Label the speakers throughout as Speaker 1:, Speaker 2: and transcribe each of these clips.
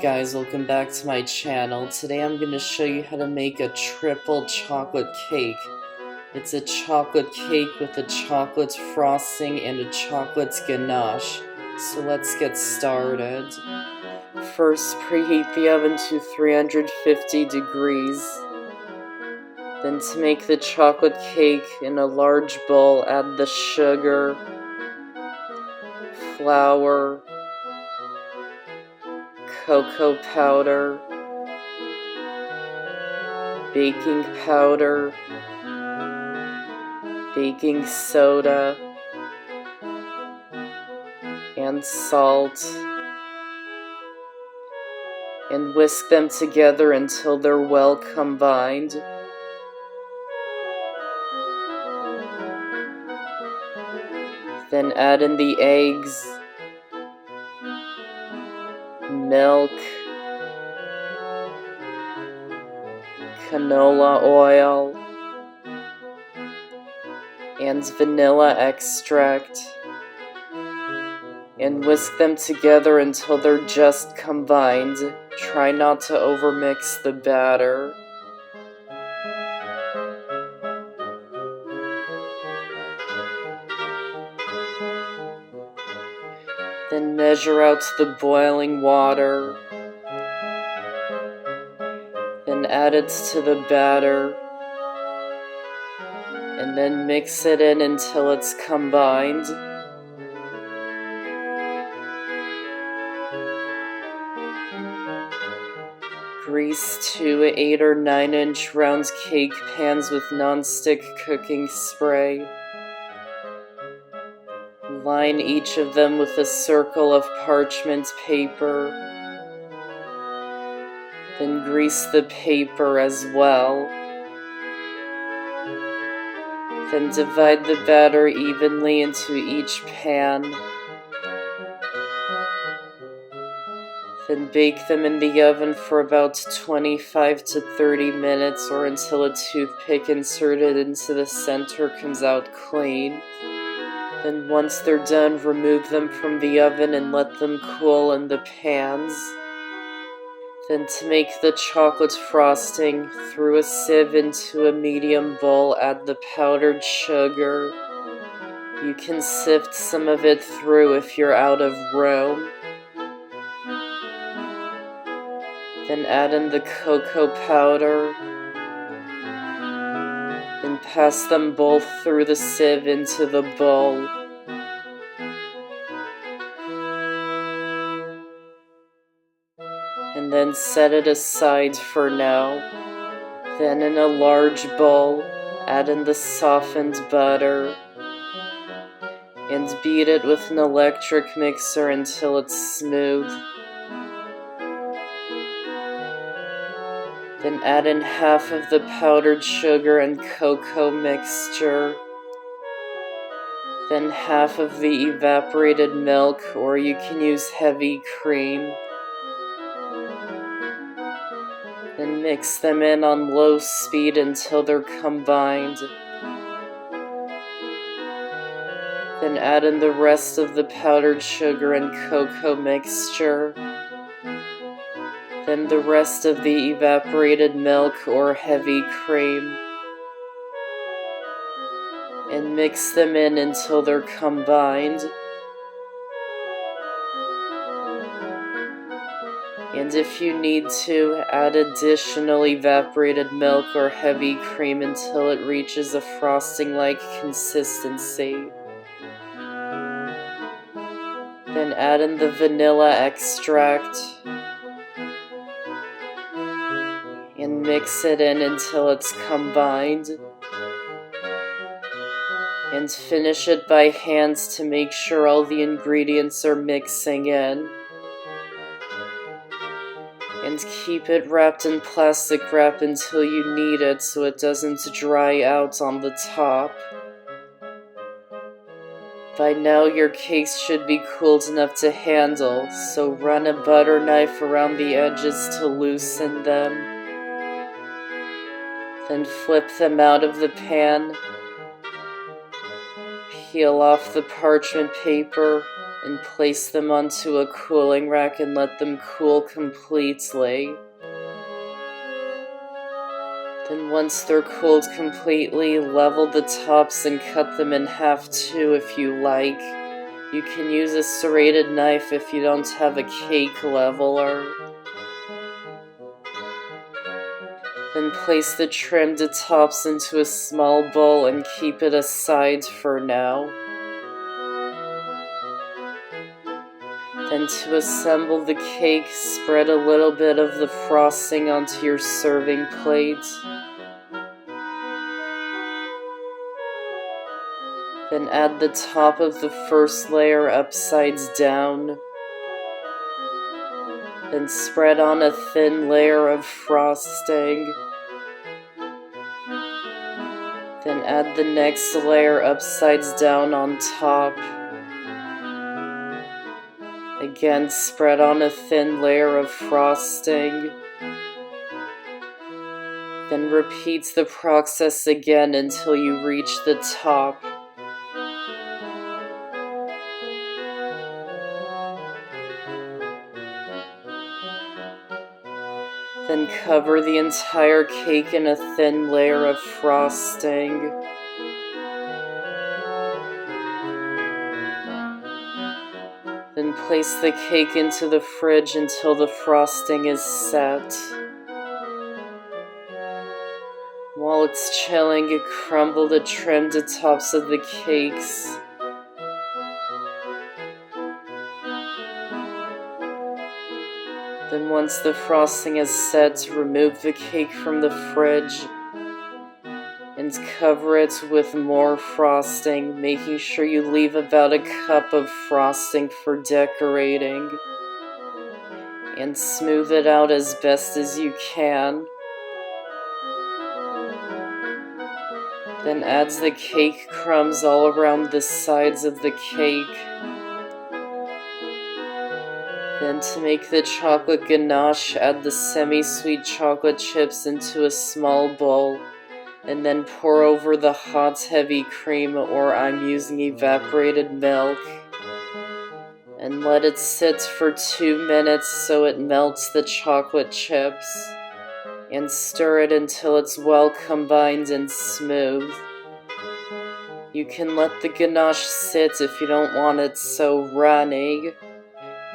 Speaker 1: guys, welcome back to my channel. Today I'm going to show you how to make a triple chocolate cake. It's a chocolate cake with a chocolate frosting and a chocolate ganache. So let's get started. First, preheat the oven to 350 degrees. Then to make the chocolate cake in a large bowl, add the sugar, flour, cocoa powder, baking powder, baking soda, and salt, and whisk them together until they're well combined. Then add in the eggs, milk, canola oil, and vanilla extract, and whisk them together until they're just combined. Try not to overmix the batter. Then measure out the boiling water. Then add it to the batter. And then mix it in until it's combined. Grease 2 8 or 9 inch round cake pans with non-stick cooking spray. Line each of them with a circle of parchment paper. Then grease the paper as well. Then divide the batter evenly into each pan. Then bake them in the oven for about 25 to 30 minutes or until a toothpick inserted into the center comes out clean. Then once they're done, remove them from the oven and let them cool in the pans. Then to make the chocolate frosting, through a sieve into a medium bowl, add the powdered sugar. You can sift some of it through if you're out of room. Then add in the cocoa powder. Then pass them both through the sieve into the bowl. And then set it aside for now. Then in a large bowl, add in the softened butter. And beat it with an electric mixer until it's smooth. Then add in half of the powdered sugar and cocoa mixture. Then half of the evaporated milk, or you can use heavy cream. Then mix them in on low speed until they're combined. Then add in the rest of the powdered sugar and cocoa mixture. Then the rest of the evaporated milk or heavy cream. And mix them in until they're combined. And if you need to, add additional evaporated milk or heavy cream until it reaches a frosting-like consistency. Then add in the vanilla extract. And mix it in until it's combined. And finish it by hand to make sure all the ingredients are mixing in. And keep it wrapped in plastic wrap until you need it so it doesn't dry out on the top. By now your cakes should be cooled enough to handle, so run a butter knife around the edges to loosen them. Then flip them out of the pan. Peel off the parchment paper and place them onto a cooling rack and let them cool completely. Then once they're cooled completely, level the tops and cut them in half too if you like. You can use a serrated knife if you don't have a cake leveler. Then place the trimmed tops into a small bowl and keep it aside for now. Then to assemble the cake, spread a little bit of the frosting onto your serving plate. Then add the top of the first layer upsides down. Then spread on a thin layer of frosting. Then add the next layer upsides down on top. Again, spread on a thin layer of frosting. Then repeat the process again until you reach the top. Then cover the entire cake in a thin layer of frosting. Then place the cake into the fridge until the frosting is set. While it's chilling, crumble the trimmed tops of the cakes. Then once the frosting is set, remove the cake from the fridge and cover it with more frosting, making sure you leave about a cup of frosting for decorating. And smooth it out as best as you can. Then add the cake crumbs all around the sides of the cake. Then to make the chocolate ganache, add the semi-sweet chocolate chips into a small bowl, and then pour over the hot heavy cream, or I'm using evaporated milk, and let it sit for 2 minutes so it melts the chocolate chips, and stir it until it's well combined and smooth. You can let the ganache sit if you don't want it so runny.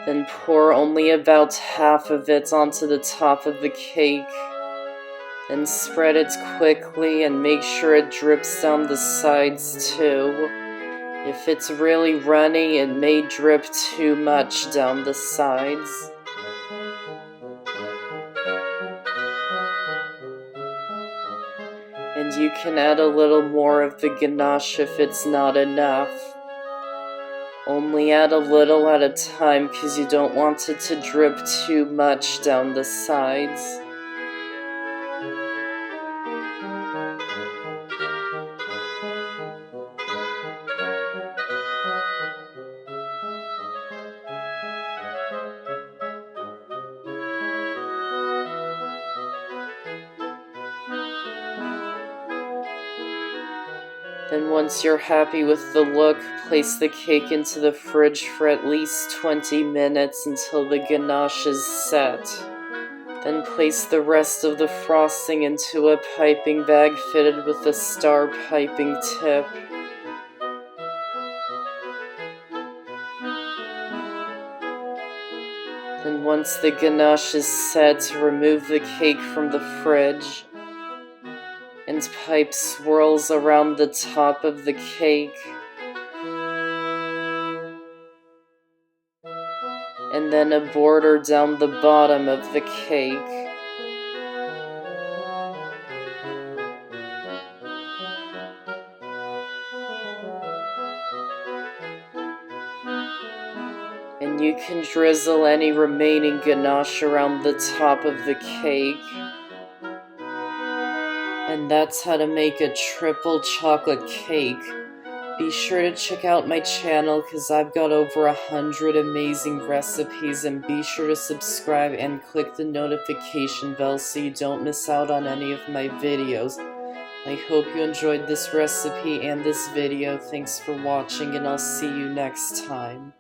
Speaker 1: Then pour only about half of it onto the top of the cake. Then spread it quickly and make sure it drips down the sides too. If it's really runny, it may drip too much down the sides. And you can add a little more of the ganache if it's not enough. Only add a little at a time because you don't want it to drip too much down the sides. Then once you're happy with the look, place the cake into the fridge for at least 20 minutes until the ganache is set. Then place the rest of the frosting into a piping bag fitted with a star piping tip. Then once the ganache is set, remove the cake from the fridge and pipe swirls around the top of the cake. And then a border down the bottom of the cake. And you can drizzle any remaining ganache around the top of the cake. And that's how to make a triple chocolate cake. Be sure to check out my channel because I've got over 100 amazing recipes, and be sure to subscribe and click the notification bell so you don't miss out on any of my videos. I hope you enjoyed this recipe and this video. Thanks for watching, and I'll see you next time.